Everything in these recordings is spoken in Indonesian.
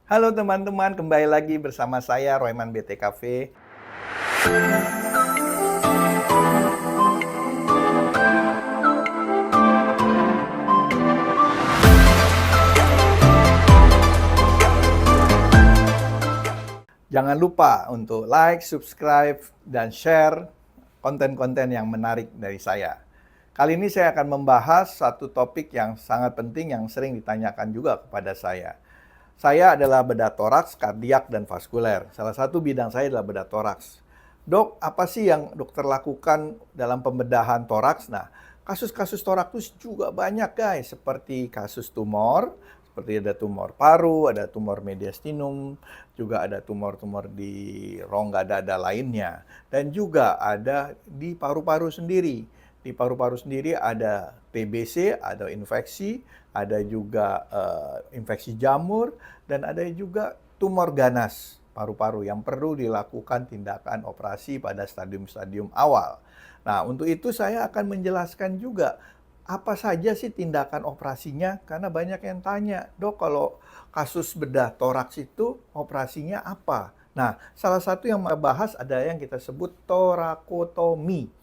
Halo teman-teman, kembali lagi bersama saya Royman BTKV. Jangan lupa untuk like, subscribe, dan share konten-konten yang menarik dari saya. Kali ini saya akan membahas satu topik yang sangat penting yang sering ditanyakan juga kepada saya. Saya adalah bedah toraks, kardiak, dan vaskuler. Salah satu bidang saya adalah bedah toraks. Dok, apa sih yang dokter lakukan dalam pembedahan toraks? Nah, kasus-kasus toraks juga banyak guys, seperti kasus tumor, seperti ada tumor paru, ada tumor mediastinum, juga ada tumor-tumor di rongga dada lainnya. Dan juga ada di paru-paru sendiri. Di paru-paru sendiri ada TBC, ada infeksi, ada juga infeksi jamur, dan ada juga tumor ganas paru-paru yang perlu dilakukan tindakan operasi pada stadium-stadium awal. Nah, untuk itu saya akan menjelaskan juga apa saja sih tindakan operasinya, karena banyak yang tanya, dok kalau kasus bedah toraks itu operasinya apa? Nah, salah satu yang membahas ada yang kita sebut torakotomi.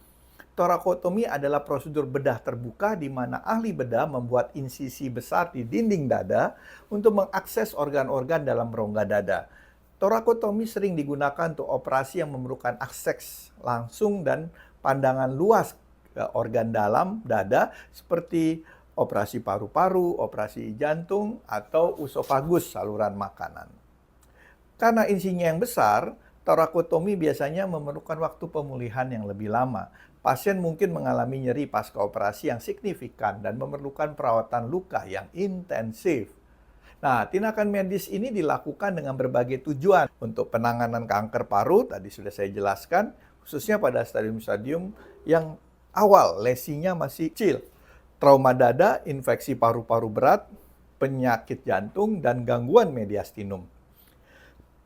Torakotomi adalah prosedur bedah terbuka di mana ahli bedah membuat insisi besar di dinding dada untuk mengakses organ-organ dalam rongga dada. Torakotomi sering digunakan untuk operasi yang memerlukan akses langsung dan pandangan luas ke organ dalam dada seperti operasi paru-paru, operasi jantung, atau usofagus saluran makanan. Karena insinya yang besar, torakotomi biasanya memerlukan waktu pemulihan yang lebih lama. Pasien mungkin mengalami nyeri pasca operasi yang signifikan dan memerlukan perawatan luka yang intensif. Nah, tindakan medis ini dilakukan dengan berbagai tujuan untuk penanganan kanker paru, tadi sudah saya jelaskan, khususnya pada stadium-stadium yang awal, lesinya masih kecil. Trauma dada, infeksi paru-paru berat, penyakit jantung, dan gangguan mediastinum.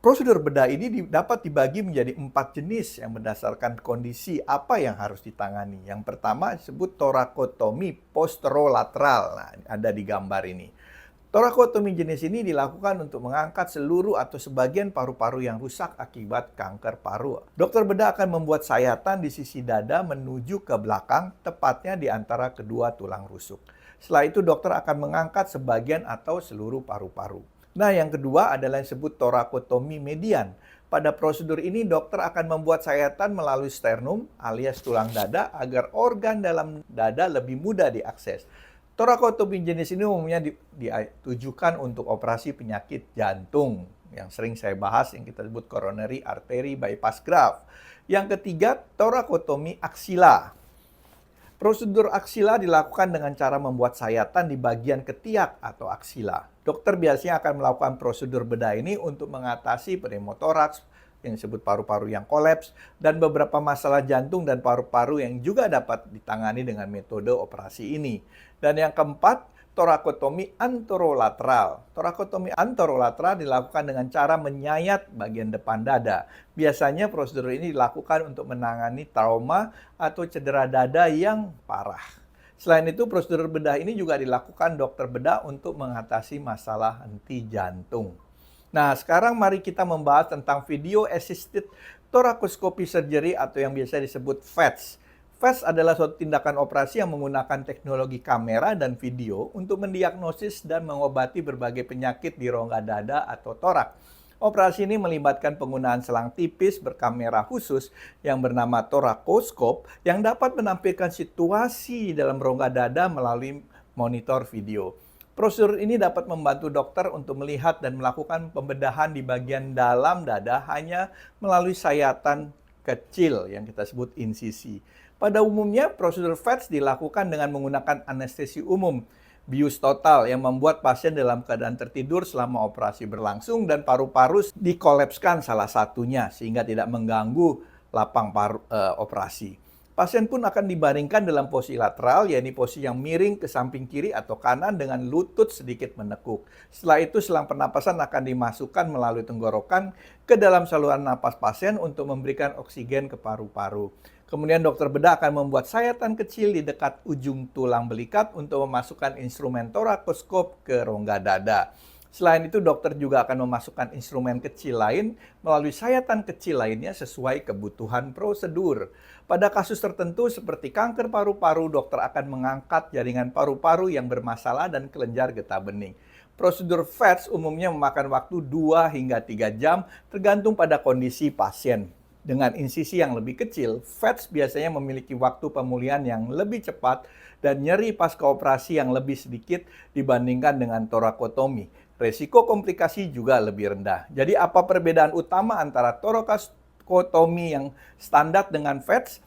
Prosedur bedah ini dapat dibagi menjadi 4 jenis yang berdasarkan kondisi apa yang harus ditangani. Yang pertama disebut torakotomi posterolateral. Nah, ada di gambar ini. Torakotomi jenis ini dilakukan untuk mengangkat seluruh atau sebagian paru-paru yang rusak akibat kanker paru. Dokter bedah akan membuat sayatan di sisi dada menuju ke belakang, tepatnya di antara kedua tulang rusuk. Setelah itu dokter akan mengangkat sebagian atau seluruh paru-paru. Nah, yang kedua adalah yang disebut torakotomi median. Pada prosedur ini, dokter akan membuat sayatan melalui sternum alias tulang dada agar organ dalam dada lebih mudah diakses. Torakotomi jenis ini umumnya ditujukan untuk operasi penyakit jantung yang sering saya bahas yang kita sebut coronary artery bypass graft. Yang ketiga, torakotomi aksila. Prosedur aksila dilakukan dengan cara membuat sayatan di bagian ketiak atau aksila. Dokter biasanya akan melakukan prosedur bedah ini untuk mengatasi pneumotoraks, yang disebut paru-paru yang kolaps, dan beberapa masalah jantung dan paru-paru yang juga dapat ditangani dengan metode operasi ini. Dan yang keempat, torakotomi anterolateral. Torakotomi anterolateral dilakukan dengan cara menyayat bagian depan dada. Biasanya prosedur ini dilakukan untuk menangani trauma atau cedera dada yang parah. Selain itu, prosedur bedah ini juga dilakukan dokter bedah untuk mengatasi masalah henti jantung. Nah, sekarang mari kita membahas tentang Video Assisted Thoracoscopy Surgery atau yang biasa disebut VATS. VATS adalah suatu tindakan operasi yang menggunakan teknologi kamera dan video untuk mendiagnosis dan mengobati berbagai penyakit di rongga dada atau torak. Operasi ini melibatkan penggunaan selang tipis berkamera khusus yang bernama thoracoskop yang dapat menampilkan situasi dalam rongga dada melalui monitor video. Prosedur ini dapat membantu dokter untuk melihat dan melakukan pembedahan di bagian dalam dada hanya melalui sayatan kecil yang kita sebut insisi. Pada umumnya, prosedur VATS dilakukan dengan menggunakan anestesi umum, bius total yang membuat pasien dalam keadaan tertidur selama operasi berlangsung dan paru-paru dikolapskan salah satunya sehingga tidak mengganggu lapang operasi. Pasien pun akan dibaringkan dalam posisi lateral, yaitu posisi yang miring ke samping kiri atau kanan dengan lutut sedikit menekuk. Setelah itu selang pernapasan akan dimasukkan melalui tenggorokan ke dalam saluran napas pasien untuk memberikan oksigen ke paru-paru. Kemudian dokter bedah akan membuat sayatan kecil di dekat ujung tulang belikat untuk memasukkan instrumen thoracoskop ke rongga dada. Selain itu, dokter juga akan memasukkan instrumen kecil lain melalui sayatan kecil lainnya sesuai kebutuhan prosedur. Pada kasus tertentu seperti kanker paru-paru, dokter akan mengangkat jaringan paru-paru yang bermasalah dan kelenjar getah bening. Prosedur VETS umumnya memakan waktu 2 hingga 3 jam tergantung pada kondisi pasien. Dengan insisi yang lebih kecil, VETS biasanya memiliki waktu pemulihan yang lebih cepat dan nyeri pasca operasi yang lebih sedikit dibandingkan dengan torakotomi. Resiko komplikasi juga lebih rendah. Jadi apa perbedaan utama antara torakotomi yang standar dengan VETS?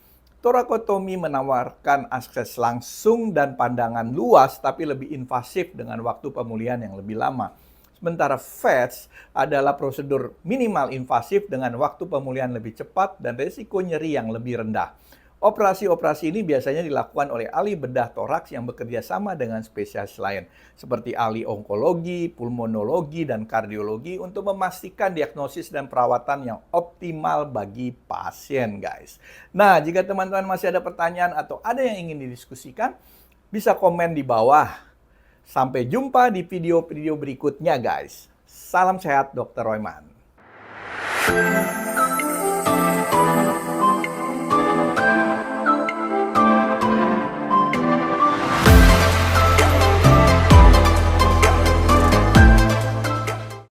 Torakotomi menawarkan akses langsung dan pandangan luas tapi lebih invasif dengan waktu pemulihan yang lebih lama. Sementara VETS adalah prosedur minimal invasif dengan waktu pemulihan lebih cepat dan resiko nyeri yang lebih rendah. Operasi-operasi ini biasanya dilakukan oleh ahli bedah toraks yang bekerja sama dengan spesialis lain, seperti ahli onkologi, pulmonologi, dan kardiologi untuk memastikan diagnosis dan perawatan yang optimal bagi pasien, guys. Nah, jika teman-teman masih ada pertanyaan atau ada yang ingin didiskusikan, bisa komen di bawah. Sampai jumpa di video-video berikutnya, guys. Salam sehat, Dr. Royman.